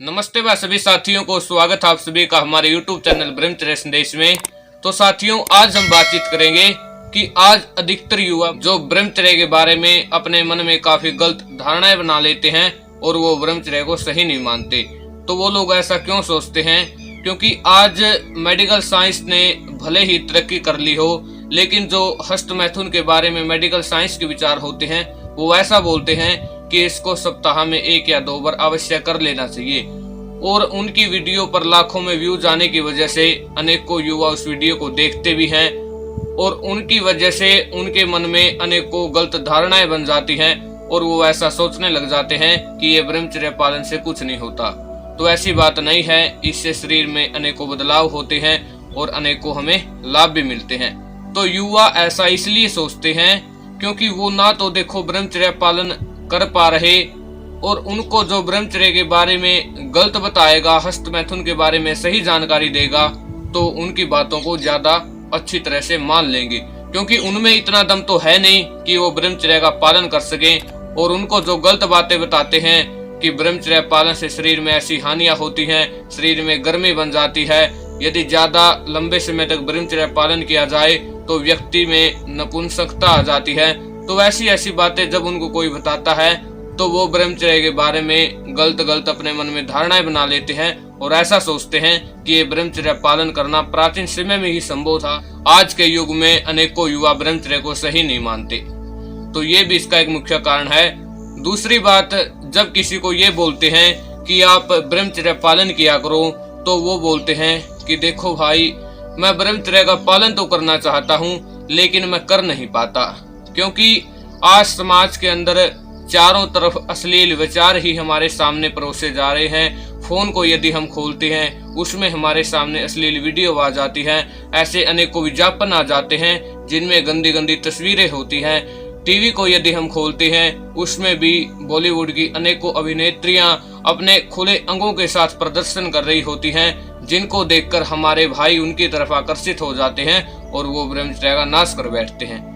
नमस्ते भाई सभी साथियों को स्वागत है आप सभी का हमारे YouTube चैनल ब्रह्मचर्य संदेश में। तो साथियों, आज हम बातचीत करेंगे कि आज अधिकतर युवा जो ब्रह्मचर्य के बारे में अपने मन में काफी गलत धारणाएं बना लेते हैं और वो ब्रह्मचर्य को सही नहीं मानते। तो वो लोग ऐसा क्यों सोचते हैं? क्योंकि आज मेडिकल साइंस ने भले ही तरक्की कर ली हो, लेकिन जो हस्त मैथुन के बारे में मेडिकल साइंस के विचार होते हैं वो ऐसा बोलते हैं कि इसको सप्ताह में 1 या 2 बार अवश्य कर लेना चाहिए। और उनकी वीडियो पर लाखों में व्यूज आने की वजह से अनेकों युवा उस वीडियो को देखते भी हैं और उनकी वजह से उनके मन में अनेकों गलत धारणाएं बन जाती हैं और वो ऐसा सोचने लग जाते हैं कि ये ब्रह्मचर्य पालन से कुछ नहीं होता। तो ऐसी बात नहीं है, इससे शरीर में अनेकों बदलाव होते हैं और अनेकों हमें लाभ भी मिलते हैं। तो युवा ऐसा इसलिए सोचते हैं क्योंकि वो ना तो देखो ब्रह्मचर्य पालन कर पा रहे और उनको जो ब्रह्मचर्य के बारे में गलत बताएगा, हस्त मैथुन के बारे में सही जानकारी देगा, तो उनकी बातों को ज्यादा अच्छी तरह से मान लेंगे, क्योंकि उनमें इतना दम तो है नहीं कि वो ब्रह्मचर्य का पालन कर सके। और उनको जो गलत बातें बताते हैं कि ब्रह्मचर्य पालन से शरीर में ऐसी हानियां होती हैं, शरीर में गर्मी बन जाती है, यदि ज्यादा लंबे समय तक ब्रह्मचर्य पालन किया जाए तो व्यक्ति में नपुंसकता आ जाती है। तो ऐसी बातें जब उनको कोई बताता है तो वो ब्रह्मचर्य के बारे में गलत अपने मन में धारणाएं बना लेते हैं और ऐसा सोचते हैं कि ये ब्रह्मचर्य पालन करना प्राचीन समय में ही संभव था। आज के युग में अनेकों युवा ब्रह्मचर्य को सही नहीं मानते, तो ये भी इसका एक मुख्य कारण है। दूसरी बात, जब किसी को ये बोलते हैं कि आप ब्रह्मचर्य पालन किया करो, तो वो बोलते हैं कि देखो भाई, मैं ब्रह्मचर्य का पालन तो करना चाहता हूँ लेकिन मैं कर नहीं पाता, क्योंकि आज समाज के अंदर चारों तरफ अश्लील विचार ही हमारे सामने परोसे जा रहे हैं। फोन को यदि हम खोलते हैं उसमें हमारे सामने अश्लील वीडियो आ जाती है, ऐसे अनेकों विज्ञापन आ जाते हैं जिनमें गंदी तस्वीरें होती हैं। टीवी को यदि हम खोलते हैं उसमें भी बॉलीवुड की अनेकों अभिनेत्रियां अपने खुले अंगों के साथ प्रदर्शन कर रही होती हैं, जिनको देखकर हमारे भाई उनकी तरफ आकर्षित हो जाते हैं और वो ब्रह्मचर्य का नाश कर बैठते हैं।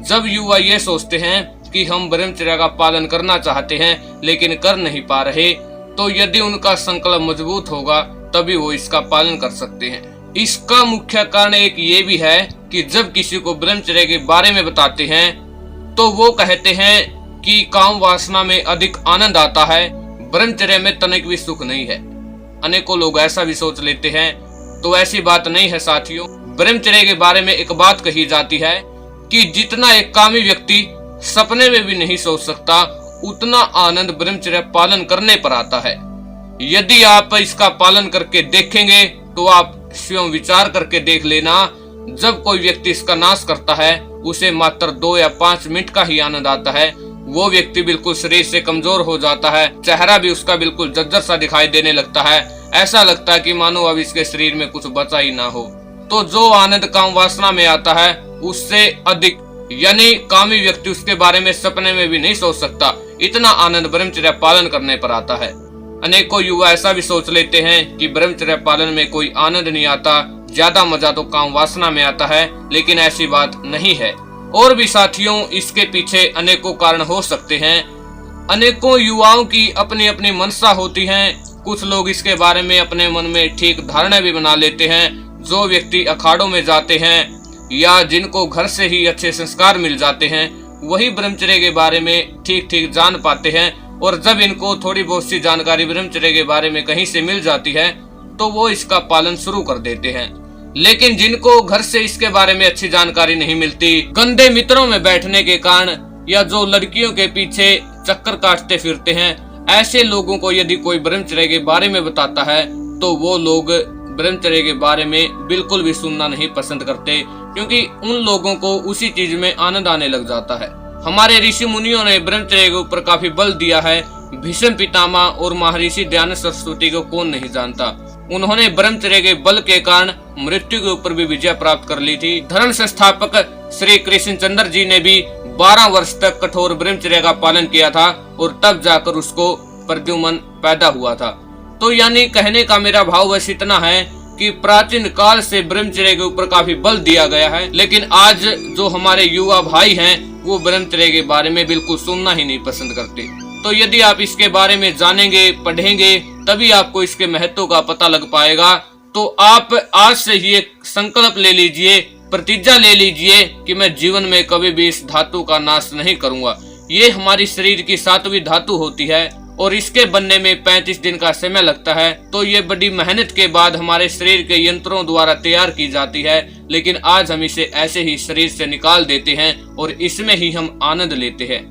जब युवा ये सोचते हैं कि हम ब्रह्मचर्य का पालन करना चाहते हैं लेकिन कर नहीं पा रहे, तो यदि उनका संकल्प मजबूत होगा तभी वो इसका पालन कर सकते हैं। इसका मुख्य कारण एक ये भी है कि जब किसी को ब्रह्मचर्य के बारे में बताते हैं तो वो कहते हैं कि काम वासना में अधिक आनंद आता है, ब्रह्मचर्य में तनिक भी सुख नहीं है। अनेकों लोग ऐसा भी सोच लेते हैं, तो ऐसी बात नहीं है साथियों। ब्रह्मचर्य के बारे में एक बात कही जाती है कि जितना एक कामी व्यक्ति सपने में भी नहीं सोच सकता, उतना आनंद ब्रह्मचर्य पालन करने पर आता है। यदि आप इसका पालन करके देखेंगे तो आप स्वयं विचार करके देख लेना, जब कोई व्यक्ति इसका नाश करता है उसे मात्र 2 या 5 मिनट का ही आनंद आता है। वो व्यक्ति बिल्कुल शरीर से कमजोर हो जाता है, चेहरा भी उसका बिल्कुल जर्जर सा दिखाई देने लगता है, ऐसा लगता है कि मानो अब इसके शरीर में कुछ बचा ही ना हो। तो जो आनंद काम वासना में आता है उससे अधिक, यानी कामी व्यक्ति उसके बारे में सपने में भी नहीं सोच सकता, इतना आनंद ब्रह्मचर्य पालन करने पर आता है। अनेकों युवा ऐसा भी सोच लेते हैं कि ब्रह्मचर्य पालन में कोई आनंद नहीं आता, ज्यादा मजा तो काम वासना में आता है, लेकिन ऐसी बात नहीं है। और भी साथियों, इसके पीछे अनेकों कारण हो सकते हैं। अनेकों युवाओं की अपनी अपनी मनसा होती है। कुछ लोग इसके बारे में अपने मन में ठीक धारणा भी बना लेते हैं। जो व्यक्ति अखाड़ों में जाते हैं या जिनको घर से ही अच्छे संस्कार मिल जाते हैं, वही ब्रह्मचर्य के बारे में ठीक जान पाते हैं। और जब इनको थोड़ी बहुत सी जानकारी ब्रह्मचर्य के बारे में कहीं से मिल जाती है तो वो इसका पालन शुरू कर देते हैं। लेकिन जिनको घर से इसके बारे में अच्छी जानकारी नहीं मिलती, गंदे मित्रों में बैठने के कारण या जो लड़कियों के पीछे चक्कर काटते फिरते हैं, ऐसे लोगों को यदि कोई ब्रह्मचर्य के बारे में बताता है तो वो लोग ब्रह्मचर्य के बारे में बिल्कुल भी सुनना नहीं पसंद करते, क्योंकि उन लोगों को उसी चीज में आनंद आने लग जाता है। हमारे ऋषि मुनियों ने ब्रह्मचर्य के ऊपर काफी बल दिया है। भीष्म पितामह और महर्षि दयानंद सरस्वती को कौन नहीं जानता। उन्होंने ब्रह्मचर्य के बल के कारण मृत्यु के ऊपर भी विजय प्राप्त कर ली थी। धर्म संस्थापक श्री कृष्णचंद्र जी ने भी 12 वर्ष तक कठोर ब्रह्मचर्य का पालन किया था और तब जाकर उसको प्रद्युम्न पैदा हुआ था। तो यानी कहने का मेरा भाव बस इतना है कि प्राचीन काल से ब्रह्मचर्य के ऊपर काफी बल दिया गया है, लेकिन आज जो हमारे युवा भाई हैं वो ब्रह्मचर्य के बारे में बिल्कुल सुनना ही नहीं पसंद करते। तो यदि आप इसके बारे में जानेंगे, पढ़ेंगे, तभी आपको इसके महत्व का पता लग पाएगा। तो आप आज से ही एक संकल्प ले लीजिए, प्रतिज्ञा ले लीजिए कि मैं जीवन में कभी भी इस धातु का नाश नहीं करूंगा। ये हमारी शरीर की 7वीं धातु होती है और इसके बनने में 35 दिन का समय लगता है। तो ये बड़ी मेहनत के बाद हमारे शरीर के यंत्रों द्वारा तैयार की जाती है, लेकिन आज हम इसे ऐसे ही शरीर से निकाल देते हैं और इसमें ही हम आनंद लेते हैं।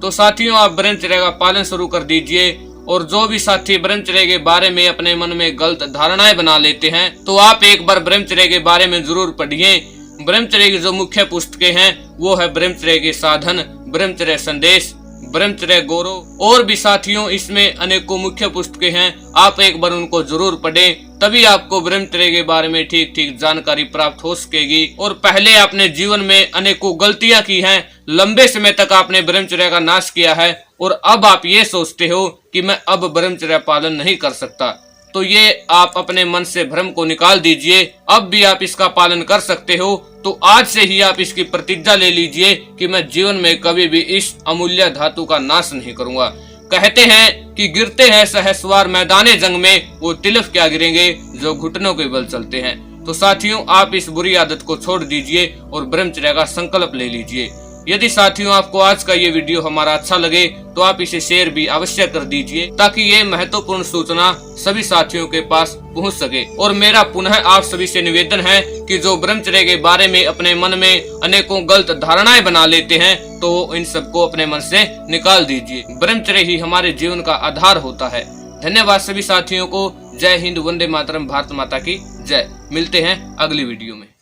तो साथियों, आप ब्रह्मचर्य का पालन शुरू कर दीजिए। और जो भी साथी ब्रह्मचर्य के बारे में अपने मन में गलत धारणाएं बना लेते हैं, तो आप एक बार ब्रह्मचर्य के बारे में जरूर पढ़िए। ब्रह्मचर्य की जो मुख्य पुस्तकें हैं वो है ब्रह्मचर्य के साधन, ब्रह्मचर्य संदेश, ब्रह्मचर्य गौरव और भी साथियों इसमें अनेकों मुख्य पुस्तकें हैं। आप एक बार उनको जरूर पढ़ें, तभी आपको ब्रह्मचर्य के बारे में ठीक ठीक जानकारी प्राप्त हो सकेगी। और पहले आपने जीवन में अनेकों गलतियां की हैं, लंबे समय तक आपने ब्रह्मचर्य का नाश किया है और अब आप ये सोचते हो कि मैं अब ब्रह्मचर्य पालन नहीं कर सकता। तो ये आप अपने मन से भ्रम को निकाल दीजिए। अब भी आप इसका पालन कर सकते हो। तो आज से ही आप इसकी प्रतिज्ञा ले लीजिए कि मैं जीवन में कभी भी इस अमूल्य धातु का नाश नहीं करूंगा। कहते हैं कि गिरते हैं सहस्वार मैदाने जंग में, वो तिलफ क्या गिरेंगे जो घुटनों के बल चलते हैं। तो साथियों, आप इस बुरी आदत को छोड़ दीजिए और ब्रह्मचर्य का संकल्प ले लीजिए। यदि साथियों आपको आज का ये वीडियो हमारा अच्छा लगे तो आप इसे शेयर भी अवश्य कर दीजिए, ताकि ये महत्वपूर्ण सूचना सभी साथियों के पास पहुंच सके। और मेरा पुनः आप सभी से निवेदन है कि जो ब्रह्मचर्य के बारे में अपने मन में अनेकों गलत धारणाएं बना लेते हैं, तो इन सबको अपने मन से निकाल दीजिए। ब्रह्मचर्य ही हमारे जीवन का आधार होता है। धन्यवाद सभी साथियों को। जय हिंद, वंदे मातरम, भारत माता की जय। मिलते हैं अगली वीडियो में।